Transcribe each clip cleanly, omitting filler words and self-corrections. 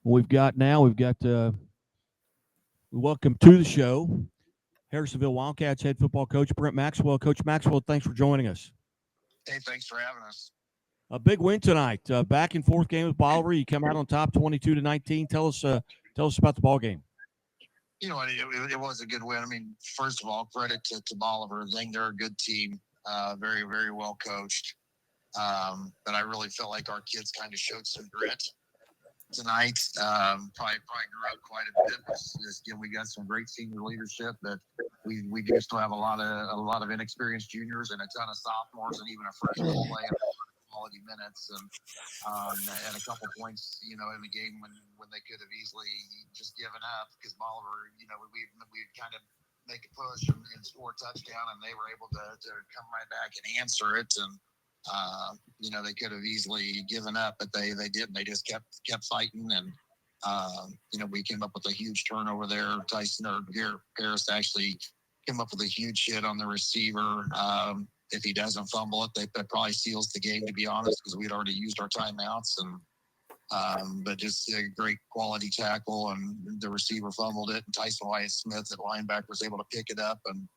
We've got welcome to the show, Harrisonville Wildcats head football coach Brent Maxwell. Coach Maxwell, thanks for joining us. Hey, thanks for having us. A big win tonight, back and forth game with Bolivar. You come out on top, 22-19. Tell us about the ball game. You know what? It was a good win. I mean, first of all, credit to Bolivar. I think they're a good team, very, very well coached. But I really felt like our kids kind of showed some grit tonight. Probably grew up quite a bit. We got some great senior leadership, but we do still have a lot of inexperienced juniors and a ton of sophomores and even a freshman playing quality minutes and at a couple points, in the game when they could have easily just given up because Bolivar, we kind of make a push and score a touchdown, and they were able to come right back and answer it and. They could have easily given up, but they didn't. They just kept fighting, and we came up with a huge turnover there. Harris actually came up with a huge hit on the receiver. If he doesn't fumble it, that probably seals the game, to be honest, because we'd already used our timeouts. And but just a great quality tackle, and the receiver fumbled it, and Tyson Wyatt-Smith at linebacker was able to pick it up and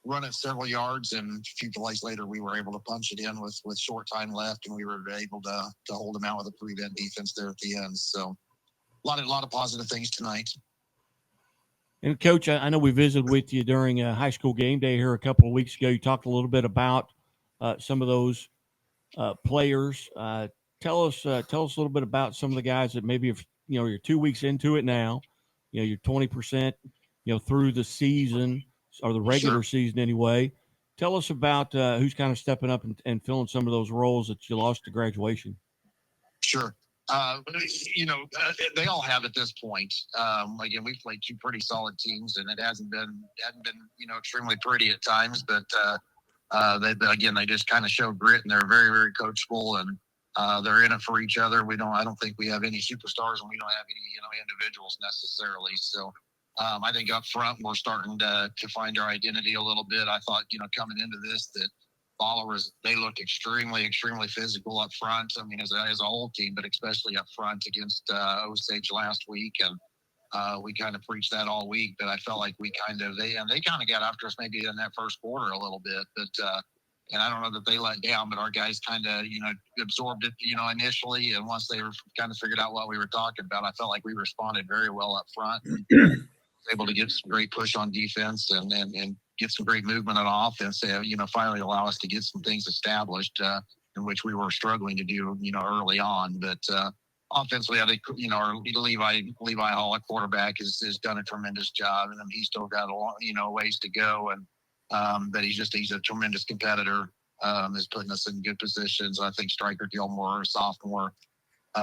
run it several yards, and a few plays later we were able to punch it in with short time left, and we were able to hold them out with a prevent defense there at the end. So a lot of positive things tonight. And Coach, I know we visited with you during a high school game day here a couple of weeks ago. You talked a little bit about some of those players. Tell us a little bit about some of the guys that maybe you're 2 weeks into it now. You're 20% through the season. Or the regular season anyway. Tell us about who's kind of stepping up and filling some of those roles that you lost to graduation. Sure. They all have at this point. Again, we've played two pretty solid teams, and it hadn't been extremely pretty at times. But they just kind of show grit, and they're very, very coachable, and they're in it for each other. I don't think we have any superstars, and we don't have any individuals necessarily. So. I think up front we're starting to find our identity a little bit. I thought, coming into this that Bolivar they looked extremely, extremely physical up front. I mean, as a whole team, but especially up front against Osage last week, and we kind of preached that all week. But I felt like they kind of got after us maybe in that first quarter a little bit, but. And I don't know that they let down, but our guys kind of, absorbed it, initially. And once they were kind of figured out what we were talking about, I felt like we responded very well up front. Able to get some great push on defense and get some great movement on offense and, finally allow us to get some things established in which we were struggling to do, early on. But offensively, I think, our Levi Hall, at quarterback, has done a tremendous job. And he's still got a long, ways to go. And but he's a tremendous competitor, is putting us in good positions. I think Stryker Gilmore, sophomore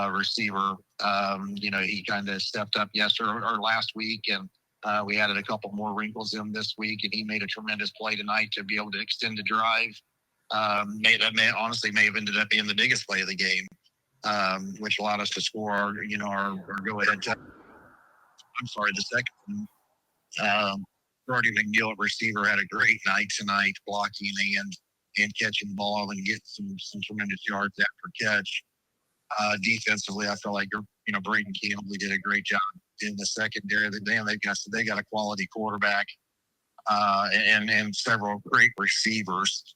receiver, he kind of stepped up last week, and we added a couple more wrinkles in this week, and he made a tremendous play tonight to be able to extend the drive. May have ended up being the biggest play of the game, which allowed us to score our go-ahead touchdown. The second one. Brody McNeil at receiver had a great night tonight, blocking and catching the ball and getting some tremendous yards after catch. Defensively, I feel like Braden Campbell did a great job in the secondary. They got a quality quarterback and several great receivers.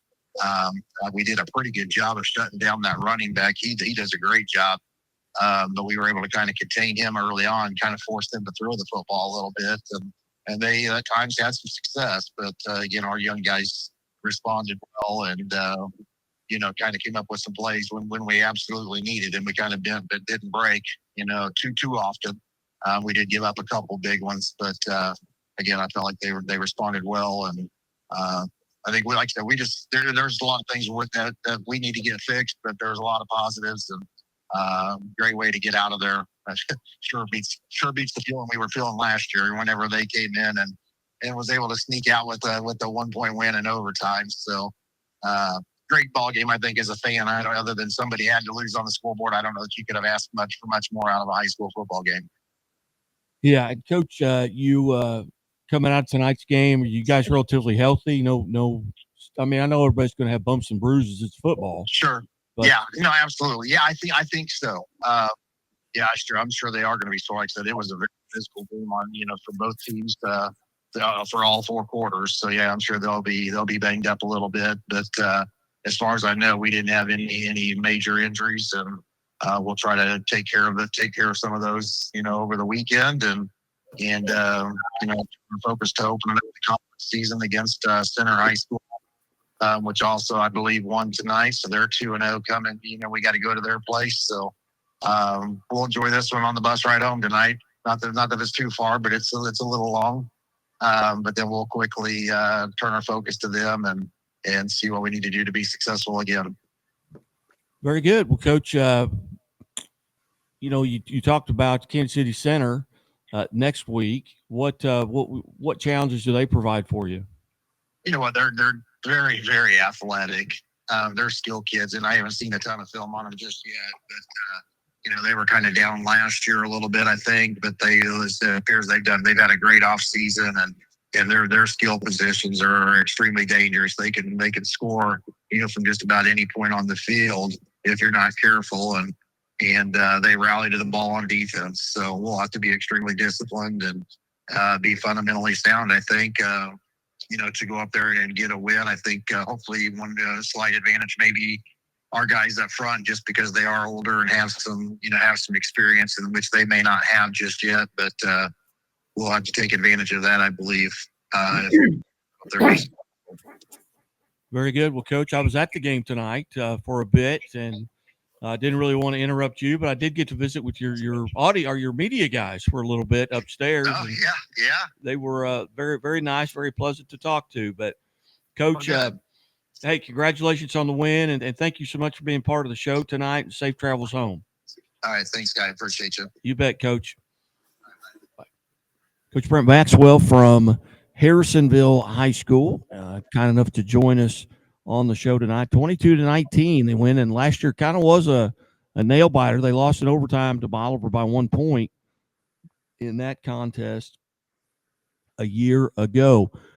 We did a pretty good job of shutting down that running back. He does a great job, but we were able to kind of contain him early on, kind of force them to throw the football a little bit, and they at times had some success. But again, our young guys responded well and kind of came up with some plays when we absolutely needed, and we kind of bent but didn't break too often. We did give up a couple big ones, but again, I felt like they responded well, and I think like I said, there's a lot of things with that we need to get fixed, but there's a lot of positives, and great way to get out of there. Sure beats the feeling we were feeling last year whenever they came in and was able to sneak out with the 1 point win in overtime. So great ball game, I think, as a fan. Other than somebody had to lose on the scoreboard, I don't know that you could have asked for much more out of a high school football game. Yeah, and Coach, you coming out of tonight's game, are you guys relatively healthy? No. I mean, I know everybody's going to have bumps and bruises. It's football. Sure. But, yeah. No, absolutely. Yeah, I think so. Yeah, sure. I'm sure they are going to be sore. Like I said, it was a very physical game on, for both teams, for all 4 quarters. So yeah, I'm sure they'll be banged up a little bit. But as far as I know, we didn't have any major injuries, and we'll try to take care of some of those, over the weekend, and we're focused to open up the conference season against Center High School. Which also I believe won tonight, so they're 2-0 coming. We got to go to their place, so we'll enjoy this one on the bus ride home tonight. Not that it's too far, but it's a little long. But then we'll quickly turn our focus to them and see what we need to do to be successful again. Very good. Well, Coach, you talked about Kansas City Center next week. What challenges do they provide for you? You know what? They're very, very athletic. They're skilled kids, and I haven't seen a ton of film on them just yet. But they were kind of down last year a little bit, I think. But it appears they've had a great off season, and their skill positions are extremely dangerous. They can score, from just about any point on the field if you're not careful, and they rally to the ball on defense. So we'll have to be extremely disciplined and be fundamentally sound, I think. To go up there and get a win. I think hopefully one slight advantage maybe our guys up front, just because they are older and have some experience in which they may not have just yet. But we'll have to take advantage of that, I believe. Very good. Well, Coach, I was at the game tonight for a bit, and I didn't really want to interrupt you, but I did get to visit with your audio or your media guys for a little bit upstairs. Oh, yeah. They were very, very nice, very pleasant to talk to. But, Coach, hey, congratulations on the win, and thank you so much for being part of the show tonight, and safe travels home. All right. Thanks, guy. Appreciate you. You bet, Coach. Coach Brent Maxwell from Harrisonville High School, kind enough to join us on the show tonight. 22-19, they win, and last year kind of was a nail biter. They lost in overtime to Bolivar by 1 point in that contest a year ago.